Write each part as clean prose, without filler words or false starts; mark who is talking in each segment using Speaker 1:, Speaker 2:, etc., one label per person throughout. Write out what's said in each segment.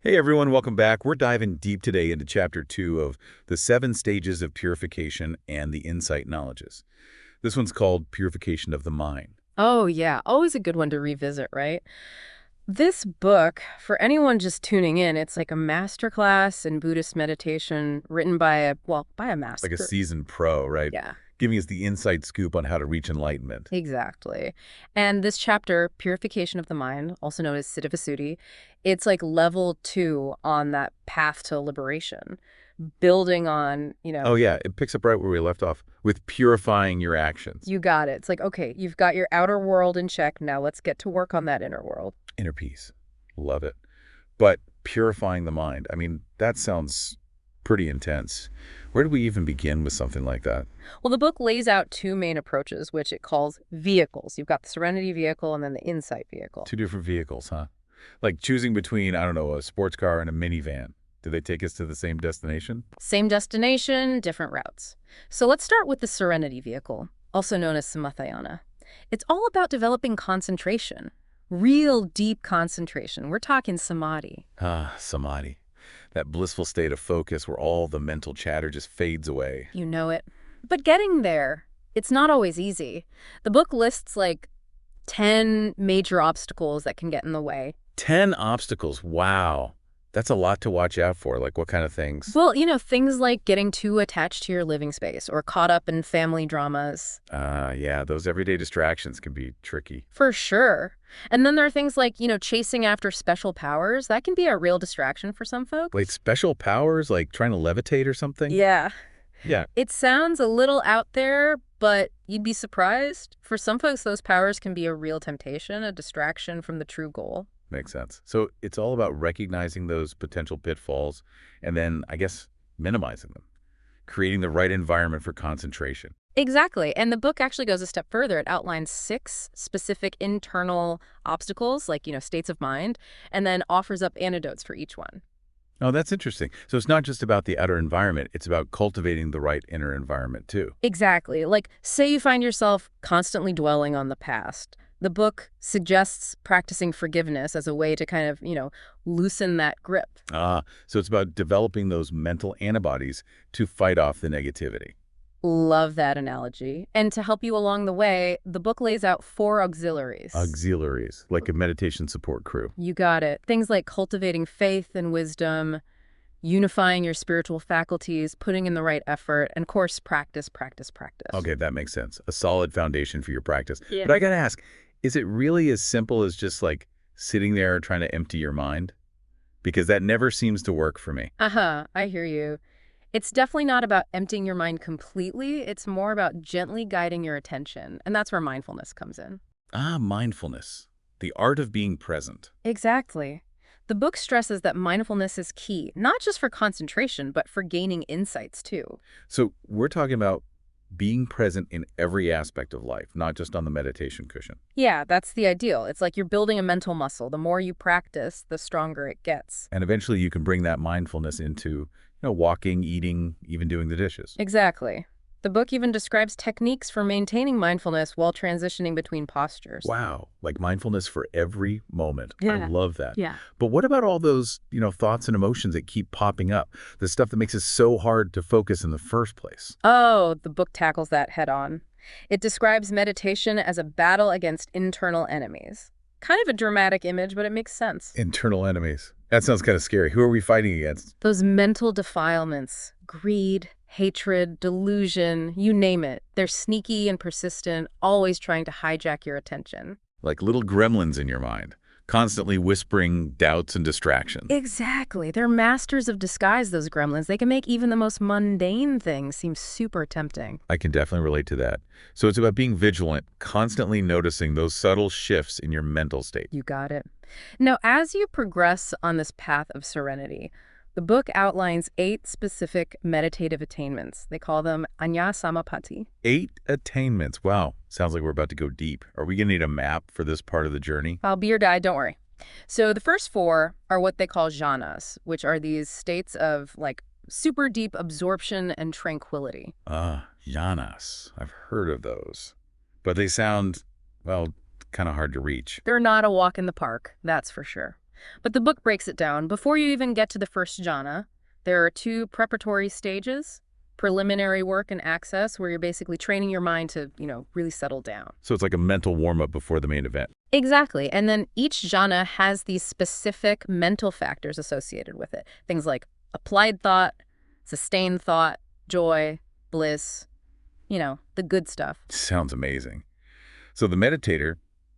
Speaker 1: Hey everyone, welcome back. We're diving deep today into Chapter 2 of The 7 Stages of Purification and the Insight Knowledges. This one's called Purification of the Mind.
Speaker 2: Oh, yeah. Always a good one to revisit, right? This book, for anyone just tuning in, it's like a masterclass in Buddhist meditation written by a
Speaker 1: Like a
Speaker 2: master.
Speaker 1: seasoned pro, right?
Speaker 2: Yeah,
Speaker 1: Giving us the inside scoop on how to reach enlightenment.
Speaker 2: exactly. And this chapter, Purification of the Mind, also known as Siddhavasuddhi, it's like level 2 on that path to liberation, building on,
Speaker 1: Oh yeah, it picks up right where we left off with purifying your actions.
Speaker 2: you got it. It's like, okay, you've got your outer world in check. Now let's get to work on that inner world.
Speaker 1: Inner peace. Love it. But purifying the mind, I mean, that sounds pretty intense. Where do we even begin with something like that?
Speaker 2: Well, the book lays out two main approaches, which it calls vehicles. You've got the Serenity vehicle and then the Insight vehicle.
Speaker 1: Two different vehicles, huh? Like choosing between, I don't know, a sports car and a minivan. Do they take us to the same destination?
Speaker 2: Same destination, different routes. So let's start with the Serenity vehicle, also known as Samatha. It's all about developing concentration, real deep concentration. We're talking samadhi.
Speaker 1: Ah, samadhi. That blissful state of focus where all the mental chatter just fades away.
Speaker 2: You know it. But getting there, it's not always easy. The book lists like 10 major obstacles that can get in the way.
Speaker 1: 10 obstacles. Wow. That's a lot to watch out for. Like what kind of things?
Speaker 2: Well, things like getting too attached to your living space or caught up in family dramas.
Speaker 1: Yeah, those everyday distractions can be tricky.
Speaker 2: For sure. And then there are things like, chasing after special powers. That can be a real distraction for some folks.
Speaker 1: Like special powers, like trying to levitate or something?
Speaker 2: Yeah.
Speaker 1: Yeah,
Speaker 2: It sounds a little out there, but you'd be surprised. For some folks, those powers can be a real temptation, a distraction from the true goal.
Speaker 1: makes sense. So it's all about recognizing those potential pitfalls and then, I guess, minimizing them, creating the right environment for concentration.
Speaker 2: Exactly. And the book actually goes a step further. It outlines 6 specific internal obstacles, like, states of mind, and then offers up antidotes for each one.
Speaker 1: Oh, that's interesting. So it's not just about the outer environment, it's about cultivating the right inner environment too.
Speaker 2: Exactly. Like, say you find yourself constantly dwelling on the past. The book suggests practicing forgiveness as a way to kind of, loosen that grip.
Speaker 1: So it's about developing those mental antibodies to fight off the negativity.
Speaker 2: Love that analogy. And to help you along the way, the book lays out 4 auxiliaries.
Speaker 1: Auxiliaries, like a meditation support crew.
Speaker 2: You got it. Things like cultivating faith and wisdom, unifying your spiritual faculties, putting in the right effort, and of course, practice, practice, practice.
Speaker 1: Okay, that makes sense. A solid foundation for your practice.
Speaker 2: Yeah.
Speaker 1: But I gotta ask, is it really as simple as just like sitting there trying to empty your mind? Because that never seems to work for me.
Speaker 2: Uh-huh, I hear you. It's definitely not about emptying your mind completely. It's more about gently guiding your attention. And that's where mindfulness comes in.
Speaker 1: Mindfulness, the art of being present.
Speaker 2: Exactly. The book stresses that mindfulness is key, not just for concentration, but for gaining insights too.
Speaker 1: So we're talking about being present in every aspect of life, not just on the meditation cushion.
Speaker 2: Yeah, that's the ideal. It's like you're building a mental muscle. The more you practice, the stronger it gets.
Speaker 1: And eventually you can bring that mindfulness into, walking, eating, even doing the dishes.
Speaker 2: Exactly. The book even describes techniques for maintaining mindfulness while transitioning between postures.
Speaker 1: Wow, like mindfulness for every moment. I
Speaker 2: Yeah.
Speaker 1: love that.
Speaker 2: Yeah.
Speaker 1: But what about all those, thoughts and emotions that keep popping up? The stuff that makes it so hard to focus in the first place.
Speaker 2: Oh, the book tackles that head on. It describes meditation as a battle against internal enemies. Kind of a dramatic image, but it makes sense.
Speaker 1: Internal enemies. That sounds kind of scary. Who are we fighting against?
Speaker 2: Those mental defilements, greed, hatred, delusion, you name it. They're sneaky and persistent, always trying to hijack your attention.
Speaker 1: Like little gremlins in your mind, constantly whispering doubts and distractions.
Speaker 2: Exactly. They're masters of disguise, those gremlins. They can make even the most mundane things seem super tempting.
Speaker 1: I can definitely relate to that. So it's about being vigilant, constantly noticing those subtle shifts in your mental state.
Speaker 2: You got it. Now, as you progress on this path of serenity, the book outlines 8 specific meditative attainments. They call them Anya-samapati.
Speaker 1: 8 attainments. Wow. Sounds like we're about to go deep. Are we going to need a map for this part of the journey?
Speaker 2: I'll be your guide, don't worry. So the first 4 are what they call jhanas, which are these states of like super deep absorption and tranquility.
Speaker 1: Jhanas. I've heard of those. But they sound, well, kind of hard to reach.
Speaker 2: They're not a walk in the park, that's for sure. But the book breaks it down. Before you even get to the first jhana, there are 2 preparatory stages, preliminary work and access, where you're basically training your mind to, really settle down.
Speaker 1: So it's like a mental warm-up before the main event.
Speaker 2: Exactly. And then each jhana has these specific mental factors associated with it. Things like applied thought, sustained thought, joy, bliss, the good stuff.
Speaker 1: Sounds amazing. So the meditator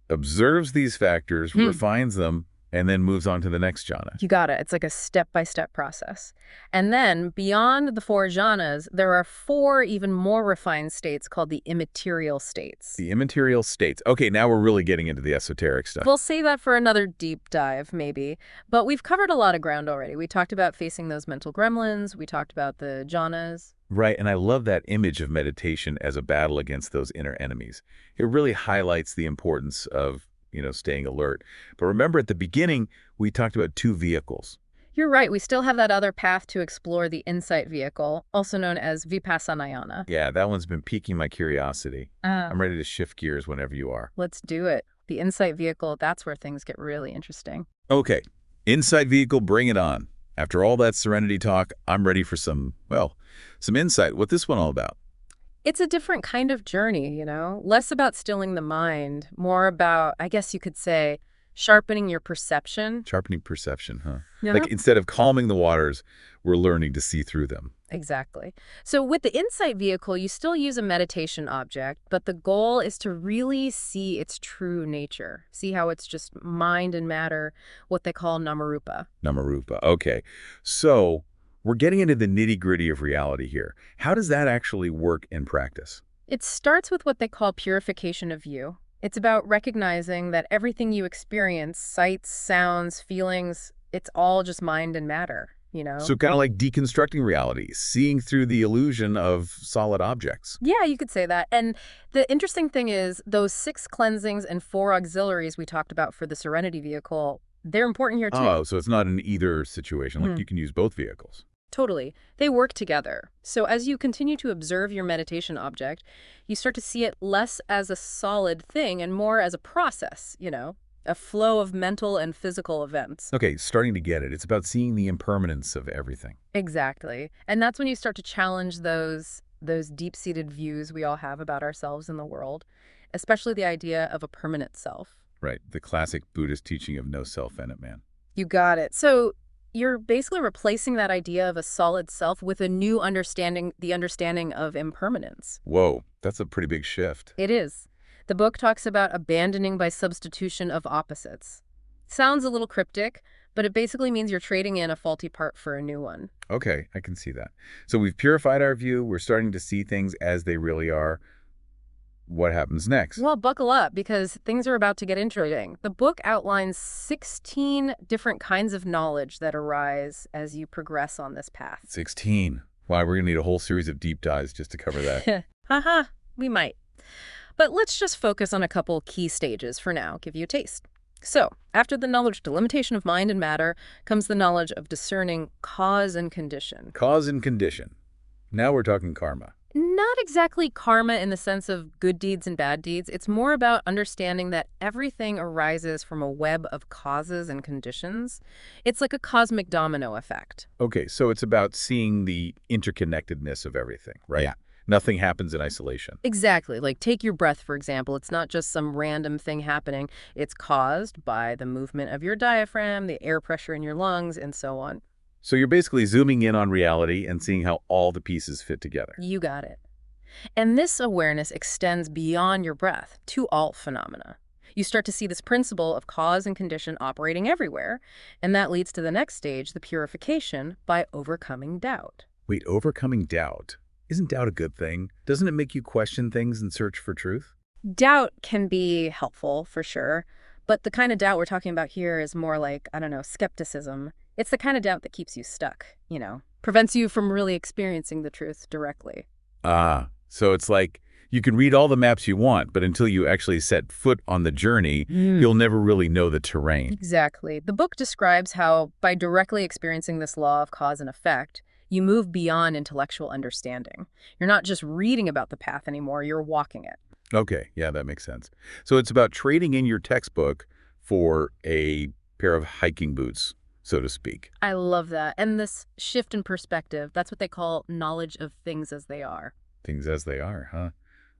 Speaker 1: observes these factors, refines them, and then moves on to the next jhana.
Speaker 2: You got it. It's like a step-by-step process. And then beyond the 4 jhanas, there are 4 even more refined states called the immaterial states.
Speaker 1: The immaterial states. Okay, now we're really getting into the esoteric stuff.
Speaker 2: We'll save that for another deep dive, maybe. But we've covered a lot of ground already. We talked about facing those mental gremlins. We talked about the jhanas.
Speaker 1: Right, and I love that image of meditation as a battle against those inner enemies. It really highlights the importance of staying alert. But remember, at the beginning, we talked about 2 vehicles.
Speaker 2: You're right. We still have that other path to explore, the insight vehicle, also known as Vipassanayana.
Speaker 1: Yeah, that one's been piquing my curiosity. I'm ready to shift gears whenever you are.
Speaker 2: Let's do it. The insight vehicle, that's where things get really interesting.
Speaker 1: Okay, insight vehicle, bring it on. After all that serenity talk, I'm ready for some insight. What's this one all about?
Speaker 2: It's a different kind of journey, less about stilling the mind, more about, I guess you could say, sharpening your perception.
Speaker 1: Sharpening perception, huh?
Speaker 2: Yeah.
Speaker 1: Like instead of calming the waters, we're learning to see through them.
Speaker 2: Exactly. So with the insight vehicle, you still use a meditation object, but the goal is to really see its true nature. See how it's just mind and matter, what they call namarupa.
Speaker 1: Namarupa, okay. So we're getting into the nitty-gritty of reality here. How does that actually work in practice?
Speaker 2: It starts with what they call purification of view. It's about recognizing that everything you experience, sights, sounds, feelings, it's all just mind and matter,
Speaker 1: So kind of like deconstructing reality, seeing through the illusion of solid objects.
Speaker 2: Yeah, you could say that. And the interesting thing is those 6 cleansings and 4 auxiliaries we talked about for the Serenity vehicle, they're important here too.
Speaker 1: Oh, so it's not an either situation. Like you can use both vehicles.
Speaker 2: Totally. They work together. So as you continue to observe your meditation object, you start to see it less as a solid thing and more as a process, a flow of mental and physical events.
Speaker 1: Okay, starting to get it. It's about seeing the impermanence of everything.
Speaker 2: Exactly. And that's when you start to challenge those deep-seated views we all have about ourselves and the world, especially the idea of a permanent self.
Speaker 1: Right, the classic Buddhist teaching of no self in it, man.
Speaker 2: You got it. So you're basically replacing that idea of a solid self with a new understanding, the understanding of impermanence.
Speaker 1: Whoa, that's a pretty big shift.
Speaker 2: It is. The book talks about abandoning by substitution of opposites. Sounds a little cryptic, but it basically means you're trading in a faulty part for a new one.
Speaker 1: Okay, I can see that. So we've purified our view. We're starting to see things as they really are. What happens next?
Speaker 2: Well, buckle up because things are about to get interesting. The book outlines 16 different kinds of knowledge that arise as you progress on this path.
Speaker 1: 16. Wow, we're going to need a whole series of deep dives just to cover that.
Speaker 2: Haha, we might. But let's just focus on a couple key stages for now, give you a taste. So, after the knowledge delimitation of mind and matter comes the knowledge of discerning cause and condition.
Speaker 1: Cause and condition. Now we're talking karma.
Speaker 2: Not exactly karma in the sense of good deeds and bad deeds. It's more about understanding that everything arises from a web of causes and conditions. It's like a cosmic domino effect.
Speaker 1: Okay, so it's about seeing the interconnectedness of everything, right?
Speaker 2: Yeah.
Speaker 1: Nothing happens in isolation.
Speaker 2: Exactly. Like take your breath, for example. It's not just some random thing happening. It's caused by the movement of your diaphragm, the air pressure in your lungs, and so on.
Speaker 1: So you're basically zooming in on reality and seeing how all the pieces fit together.
Speaker 2: You got it. And this awareness extends beyond your breath to all phenomena. You start to see this principle of cause and condition operating everywhere, and that leads to the next stage, the purification, by overcoming doubt.
Speaker 1: Wait, overcoming doubt? Isn't doubt a good thing? Doesn't it make you question things and search for truth?
Speaker 2: Doubt can be helpful, for sure, but the kind of doubt we're talking about here is more like, skepticism. It's the kind of doubt that keeps you stuck, prevents you from really experiencing the truth directly.
Speaker 1: Ah, so it's like you can read all the maps you want, but until you actually set foot on the journey, you'll never really know the terrain.
Speaker 2: Exactly. The book describes how, by directly experiencing this law of cause and effect, you move beyond intellectual understanding. You're not just reading about the path anymore, you're walking it.
Speaker 1: Okay, yeah, that makes sense. So it's about trading in your textbook for a pair of hiking boots, so to speak.
Speaker 2: I love that. And this shift in perspective, that's what they call knowledge of things as they are.
Speaker 1: Things as they are, huh?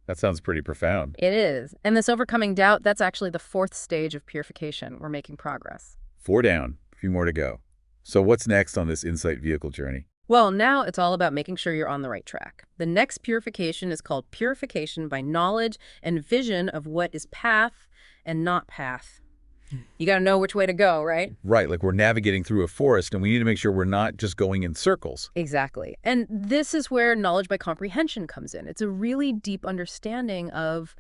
Speaker 1: That sounds pretty profound.
Speaker 2: It is. And this overcoming doubt, that's actually the fourth stage of purification. We're making progress.
Speaker 1: 4 down, a few more to go. So what's next on this insight vehicle journey?
Speaker 2: Well, now it's all about making sure you're on the right track. The next purification is called purification by knowledge and vision of what is path and not path. You got to know which way to go, right?
Speaker 1: Right, like we're navigating through a forest and we need to make sure we're not just going in circles.
Speaker 2: Exactly. And this is where knowledge by comprehension comes in. It's a really deep understanding of,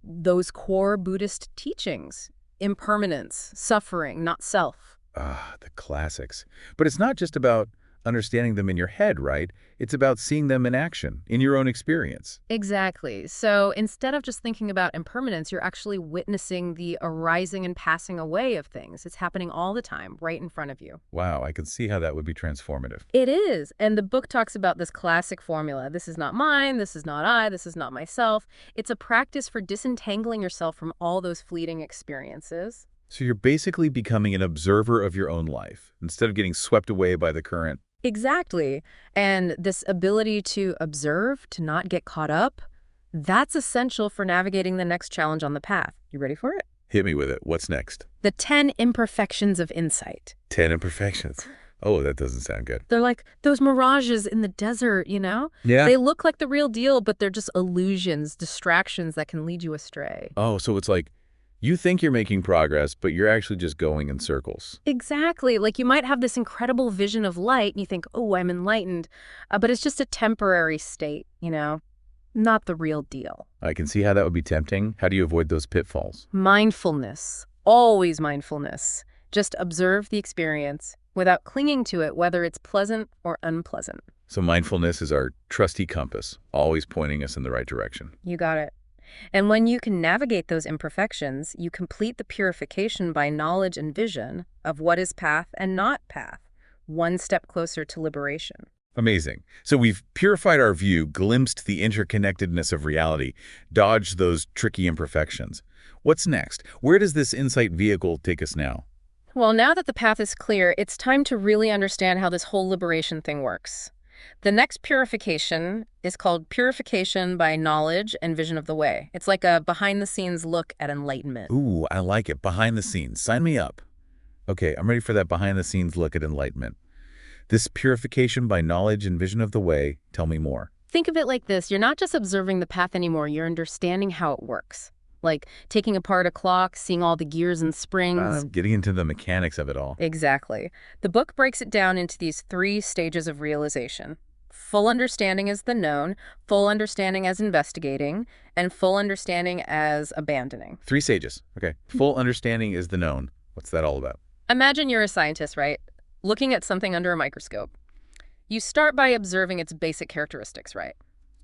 Speaker 2: those core Buddhist teachings. Impermanence, suffering, not self.
Speaker 1: Ah, the classics. But it's not just about understanding them in your head, right? It's about seeing them in action, in your own experience.
Speaker 2: Exactly. So instead of just thinking about impermanence, you're actually witnessing the arising and passing away of things. It's happening all the time, right in front of you.
Speaker 1: Wow, I can see how that would be transformative.
Speaker 2: It is. And the book talks about this classic formula. This is not mine. This is not I. This is not myself. It's a practice for disentangling yourself from all those fleeting experiences.
Speaker 1: So you're basically becoming an observer of your own life, instead of getting swept away by the current.
Speaker 2: Exactly. And this ability to observe, to not get caught up, that's essential for navigating the next challenge on the path. You ready for it?
Speaker 1: Hit me with it. What's next?
Speaker 2: The 10 imperfections of insight.
Speaker 1: 10 imperfections. Oh, that doesn't sound good.
Speaker 2: They're like those mirages in the desert, you know?
Speaker 1: Yeah.
Speaker 2: They look like the real deal, but they're just illusions, distractions that can lead you astray.
Speaker 1: Oh, so it's like you think you're making progress, but you're actually just going in circles.
Speaker 2: Exactly. Like you might have this incredible vision of light and you think, oh, I'm enlightened, but it's just a temporary state, not the real deal.
Speaker 1: I can see how that would be tempting. How do you avoid those pitfalls?
Speaker 2: Mindfulness. Always mindfulness. Just observe the experience without clinging to it, whether it's pleasant or unpleasant.
Speaker 1: So mindfulness is our trusty compass, always pointing us in the right direction.
Speaker 2: You got it. And when you can navigate those imperfections, you complete the purification by knowledge and vision of what is path and not path, one step closer to liberation.
Speaker 1: Amazing. So we've purified our view, glimpsed the interconnectedness of reality, dodged those tricky imperfections. What's next? Where does this insight vehicle take us now?
Speaker 2: Well, now that the path is clear, it's time to really understand how this whole liberation thing works. The next purification is called purification by knowledge and vision of the way. It's like a behind-the-scenes look at enlightenment.
Speaker 1: Ooh, I like it. Behind the scenes. Sign me up. Okay, I'm ready for that behind-the-scenes look at enlightenment. This purification by knowledge and vision of the way, tell me more.
Speaker 2: Think of it like this. You're not just observing the path anymore. You're understanding how it works. Like taking apart a clock, seeing all the gears and springs.
Speaker 1: Getting into the mechanics of it all.
Speaker 2: Exactly. The book breaks it down into these 3 stages of realization. Full understanding as the known, full understanding as investigating, and full understanding as abandoning.
Speaker 1: 3 stages. Okay. Full understanding is the known. What's that all about?
Speaker 2: Imagine you're a scientist, right? Looking at something under a microscope. You start by observing its basic characteristics, right?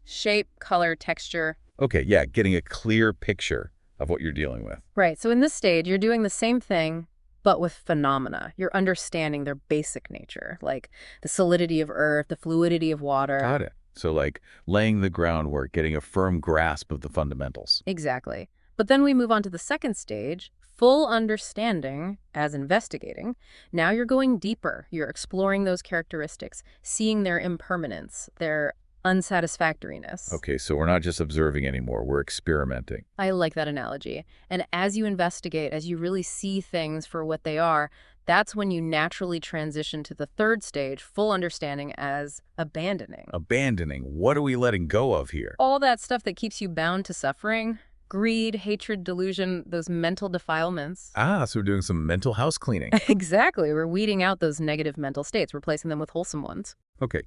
Speaker 2: Shape, color, texture.
Speaker 1: Okay, yeah, getting a clear picture of what you're dealing with.
Speaker 2: Right. So in this stage, you're doing the same thing, but with phenomena. You're understanding their basic nature, like the solidity of earth, the fluidity of water.
Speaker 1: Got it. So like laying the groundwork, getting a firm grasp of the fundamentals.
Speaker 2: Exactly. But then we move on to the second stage, full understanding as investigating. Now you're going deeper. You're exploring those characteristics, seeing their impermanence, their unsatisfactoriness.
Speaker 1: Okay, so we're not just observing anymore, we're experimenting.
Speaker 2: I like that analogy. And as you investigate, as you really see things for what they are, that's when you naturally transition to the third stage, full understanding as abandoning.
Speaker 1: Abandoning. What are we letting go of here?
Speaker 2: All that stuff that keeps you bound to suffering, greed, hatred, delusion, those mental defilements.
Speaker 1: Ah, so we're doing some mental house cleaning.
Speaker 2: Exactly. We're weeding out those negative mental states, replacing them with wholesome ones.
Speaker 1: Okay,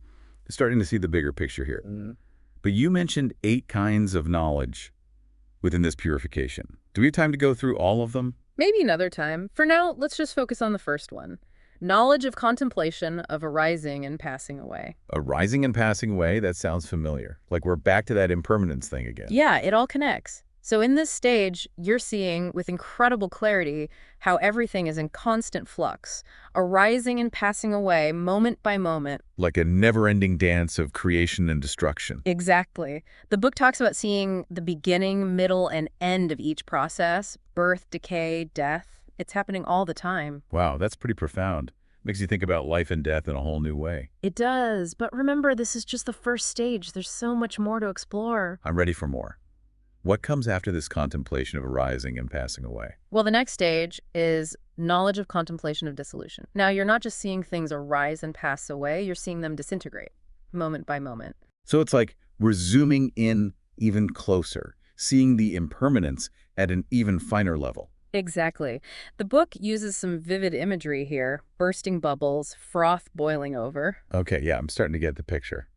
Speaker 1: starting to see the bigger picture here. But you mentioned 8 kinds of knowledge within this purification. Do we have time to go through all of them?
Speaker 2: Maybe another time. For now, let's just focus on the first one. Knowledge of contemplation of arising and passing away.
Speaker 1: Arising and passing away, that sounds familiar. Like we're back to that impermanence thing again.
Speaker 2: Yeah, it all connects. So in this stage, you're seeing with incredible clarity how everything is in constant flux, arising and passing away moment by moment.
Speaker 1: Like a never-ending dance of creation and destruction.
Speaker 2: Exactly. The book talks about seeing the beginning, middle, and end of each process, birth, decay, death, It's happening all the time.
Speaker 1: Wow, that's pretty profound. Makes you think about life and death in a whole new way.
Speaker 2: It does, but remember, this is just the first stage. There's so much more to explore.
Speaker 1: I'm ready for more. What comes after this contemplation of arising and passing away?
Speaker 2: Well, the next stage is knowledge of contemplation of dissolution. Now, you're not just seeing things arise and pass away, you're seeing them disintegrate, moment by moment.
Speaker 1: So it's like we're zooming in even closer, seeing the impermanence at an even finer level.
Speaker 2: Exactly. The book uses some vivid imagery here, bursting bubbles, froth boiling over.
Speaker 1: Okay, yeah, I'm starting to get the picture.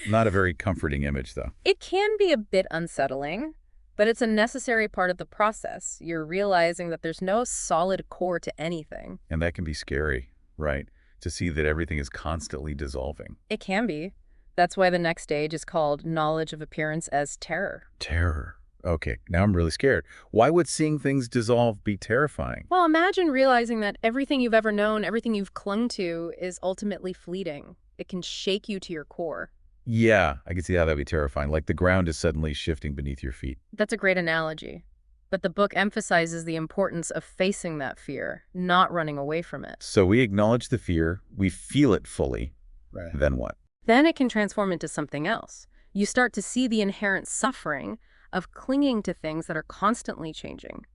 Speaker 1: Not a very comforting image, though.
Speaker 2: It can be a bit unsettling, but it's a necessary part of the process. You're realizing that there's no solid core to anything.
Speaker 1: And that can be scary, right? To see that everything is constantly dissolving.
Speaker 2: It can be. That's why the next stage is called knowledge of appearance as terror.
Speaker 1: Terror. Okay, now I'm really scared. Why would seeing things dissolve be terrifying?
Speaker 2: Well, imagine realizing that everything you've ever known, everything you've clung to, is ultimately fleeting. It can shake you to your core.
Speaker 1: Yeah, I can see how that'd be terrifying. Like the ground is suddenly shifting beneath your feet.
Speaker 2: That's a great analogy. But the book emphasizes the importance of facing that fear, not running away from it.
Speaker 1: So we acknowledge the fear, we feel it fully. Right. Then what?
Speaker 2: Then it can transform into something else. You start to see the inherent suffering of clinging to things that are constantly changing.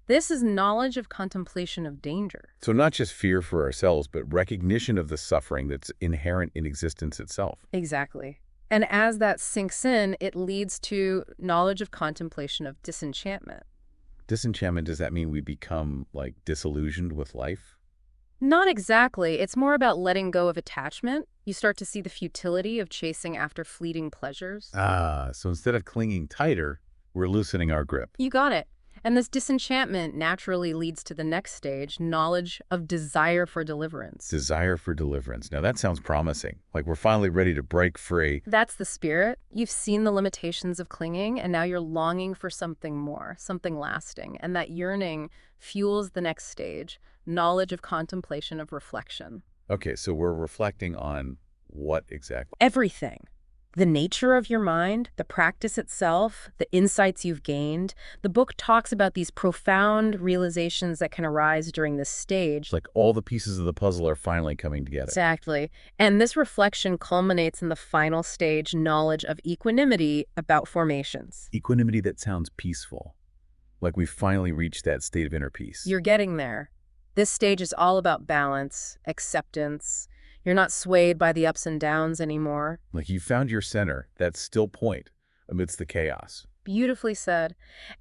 Speaker 2: This is knowledge of contemplation of danger.
Speaker 1: So not just fear for ourselves, but recognition of the suffering that's inherent in existence itself.
Speaker 2: Exactly. And as that sinks in, it leads to knowledge of contemplation of disenchantment.
Speaker 1: Disenchantment, does that mean we become, like, disillusioned with life?
Speaker 2: Not exactly. It's more about letting go of attachment. You start to see the futility of chasing after fleeting pleasures.
Speaker 1: Ah, so instead of clinging tighter, we're loosening our grip.
Speaker 2: You got it. And this disenchantment naturally leads to the next stage, knowledge of desire for deliverance.
Speaker 1: Desire for deliverance. Now that sounds promising. Like we're finally ready to break free.
Speaker 2: That's the spirit. You've seen the limitations of clinging, and now you're longing for something more, something lasting. And that yearning fuels the next stage, knowledge of contemplation of reflection.
Speaker 1: Okay, so we're reflecting on what exactly?
Speaker 2: Everything. The nature of your mind, the practice itself, the insights you've gained. The book talks about these profound realizations that can arise during this stage.
Speaker 1: Like all the pieces of the puzzle are finally coming together.
Speaker 2: Exactly. And this reflection culminates in the final stage, knowledge of equanimity about formations.
Speaker 1: Equanimity that sounds peaceful. Like we've finally reached that state of inner peace.
Speaker 2: You're getting there. This stage is all about balance, acceptance. You're not swayed by the ups and downs anymore.
Speaker 1: Like you found your center, that still point amidst the chaos.
Speaker 2: Beautifully said.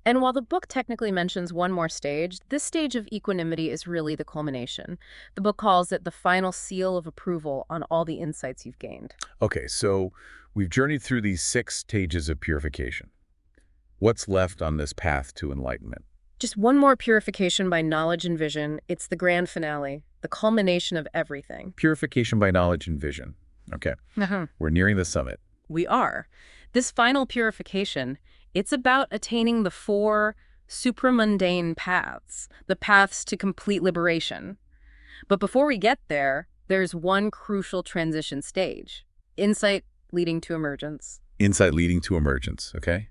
Speaker 2: And while the book technically mentions one more stage, this stage of equanimity is really the culmination. The book calls it the final seal of approval on all the insights you've gained.
Speaker 1: Okay, so we've journeyed through these 6 stages of purification. What's left on this path to enlightenment?
Speaker 2: Just one more purification by knowledge and vision. It's the grand finale, the culmination of everything.
Speaker 1: Purification by knowledge and vision. Okay, We're nearing the summit.
Speaker 2: We are. This final purification, it's about attaining the 4 supramundane paths, the paths to complete liberation. But before we get there, there's one crucial transition stage, insight leading to emergence.
Speaker 1: Insight leading to emergence, okay?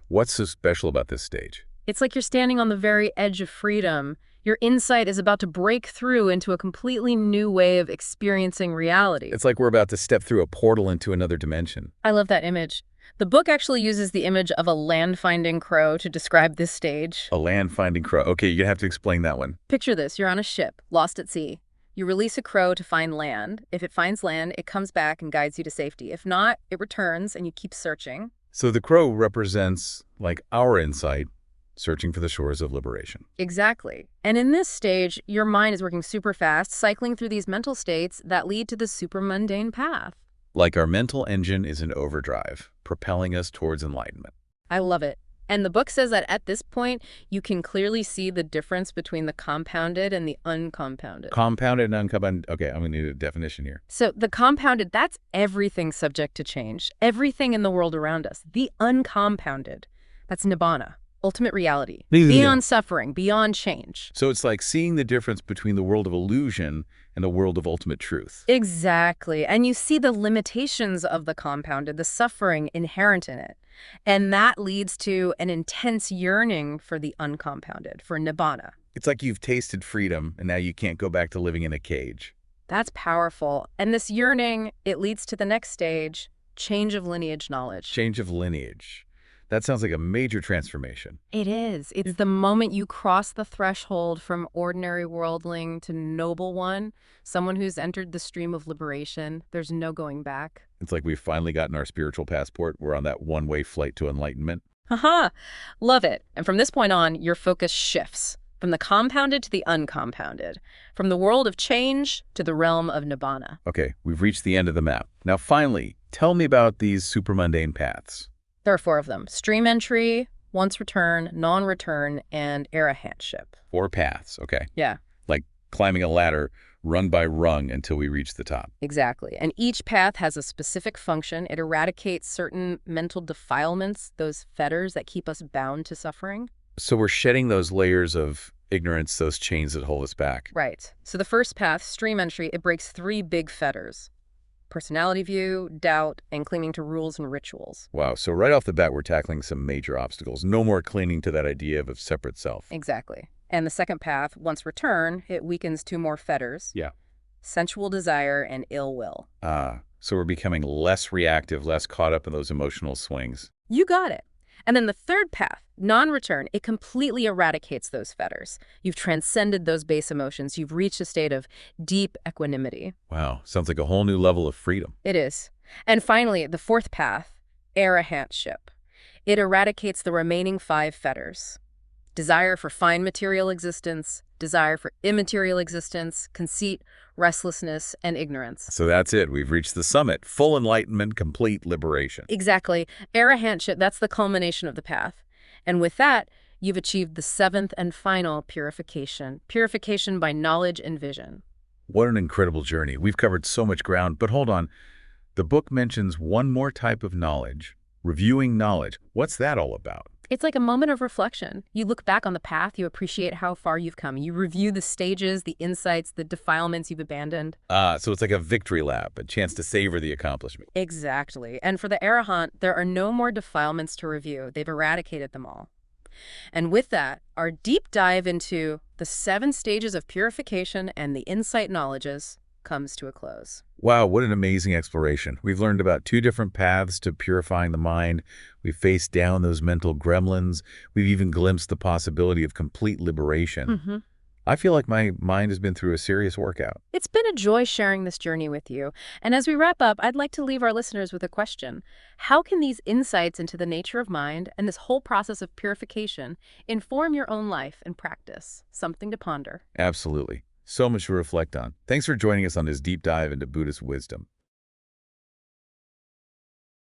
Speaker 1: What's so special about this stage?
Speaker 2: It's like you're standing on the very edge of freedom. Your insight is about to break through into a completely new way of experiencing reality.
Speaker 1: It's like we're about to step through a portal into another dimension.
Speaker 2: I love that image. The book actually uses the image of a land-finding crow to describe this stage.
Speaker 1: A land-finding crow. Okay, you're going to have to explain that one.
Speaker 2: Picture this. You're on a ship, lost at sea. You release a crow to find land. If it finds land, it comes back and guides you to safety. If not, it returns and you keep searching.
Speaker 1: So the crow represents, like, our insight, searching for the shores of liberation.
Speaker 2: Exactly. And in this stage, your mind is working super fast, cycling through these mental states that lead to the supermundane path.
Speaker 1: Like our mental engine is in overdrive, propelling us towards enlightenment.
Speaker 2: I love it. And the book says that at this point, you can clearly see the difference between the compounded and the uncompounded.
Speaker 1: Compounded and uncompounded. Okay, I'm going to need a definition here.
Speaker 2: So the compounded, that's everything subject to change, everything in the world around us. The uncompounded, that's nibbana. Ultimate reality, beyond suffering, beyond change.
Speaker 1: So it's like seeing the difference between the world of illusion and the world of ultimate truth.
Speaker 2: Exactly. And you see the limitations of the compounded, the suffering inherent in it. And that leads to an intense yearning for the uncompounded, for nibbana.
Speaker 1: It's like you've tasted freedom, and now you can't go back to living in a cage.
Speaker 2: That's powerful. And this yearning, it leads to the next stage, change of lineage knowledge.
Speaker 1: Change of lineage. That sounds like a major transformation.
Speaker 2: It is. It's the moment you cross the threshold from ordinary worldling to noble one, someone who's entered the stream of liberation. There's no going back.
Speaker 1: It's like we've finally gotten our spiritual passport. We're on that one-way flight to enlightenment.
Speaker 2: Haha, love it. And from this point on, your focus shifts from the compounded to the uncompounded, from the world of change to the realm of nibbana.
Speaker 1: Okay, we've reached the end of the map. Now finally, tell me about these supramundane paths.
Speaker 2: There are 4 of them: stream entry, once return, non-return, and arahantship.
Speaker 1: 4 paths, okay.
Speaker 2: Yeah,
Speaker 1: Like climbing a ladder, rung by rung until we reach the top.
Speaker 2: exactly. And each path has a specific function. It eradicates certain mental defilements, those fetters that keep us bound to suffering.
Speaker 1: So we're shedding those layers of ignorance, those chains that hold us back.
Speaker 2: Right. So the first path, stream entry, it breaks 3 big fetters: personality view, doubt, and clinging to rules and rituals.
Speaker 1: Wow, so right off the bat, we're tackling some major obstacles. No more clinging to that idea of a separate self.
Speaker 2: Exactly. And the second path, once return, it weakens 2 more fetters:
Speaker 1: Yeah.
Speaker 2: sensual desire and ill will.
Speaker 1: So we're becoming less reactive, less caught up in those emotional swings.
Speaker 2: You got it. And then the third path, non-return, it completely eradicates those fetters. You've transcended those base emotions. You've reached a state of deep equanimity.
Speaker 1: Wow, sounds like a whole new level of freedom.
Speaker 2: It is. And finally, the fourth path, arahantship. It eradicates the remaining 5 fetters: desire for fine material existence, desire for immaterial existence, conceit, restlessness, and ignorance.
Speaker 1: So that's it. We've reached the summit. Full enlightenment, complete liberation.
Speaker 2: Exactly. Arahantship, that's the culmination of the path. And with that, you've achieved the 7th and final purification. Purification by knowledge and vision.
Speaker 1: What an incredible journey. We've covered so much ground, but hold on. The book mentions one more type of knowledge, reviewing knowledge. What's that all about?
Speaker 2: It's like a moment of reflection. You look back on the path, you appreciate how far you've come. You review the stages, the insights, the defilements you've abandoned.
Speaker 1: So it's like a victory lap, a chance to savor the accomplishment.
Speaker 2: Exactly. And for the Arahant, there are no more defilements to review. They've eradicated them all. And with that, our deep dive into the 7 stages of purification and the insight knowledges comes to a close.
Speaker 1: Wow, what an amazing exploration. We've learned about 2 different paths to purifying the mind. We've faced down those mental gremlins. We've even glimpsed the possibility of complete liberation. I feel like my mind has been through a serious workout.
Speaker 2: It's been a joy sharing this journey with you. And as we wrap up, I'd like to leave our listeners with a question. How can these insights into the nature of mind and this whole process of purification inform your own life and practice? Something to ponder.
Speaker 1: Absolutely. So much to reflect on. Thanks for joining us on this deep dive into Buddhist wisdom.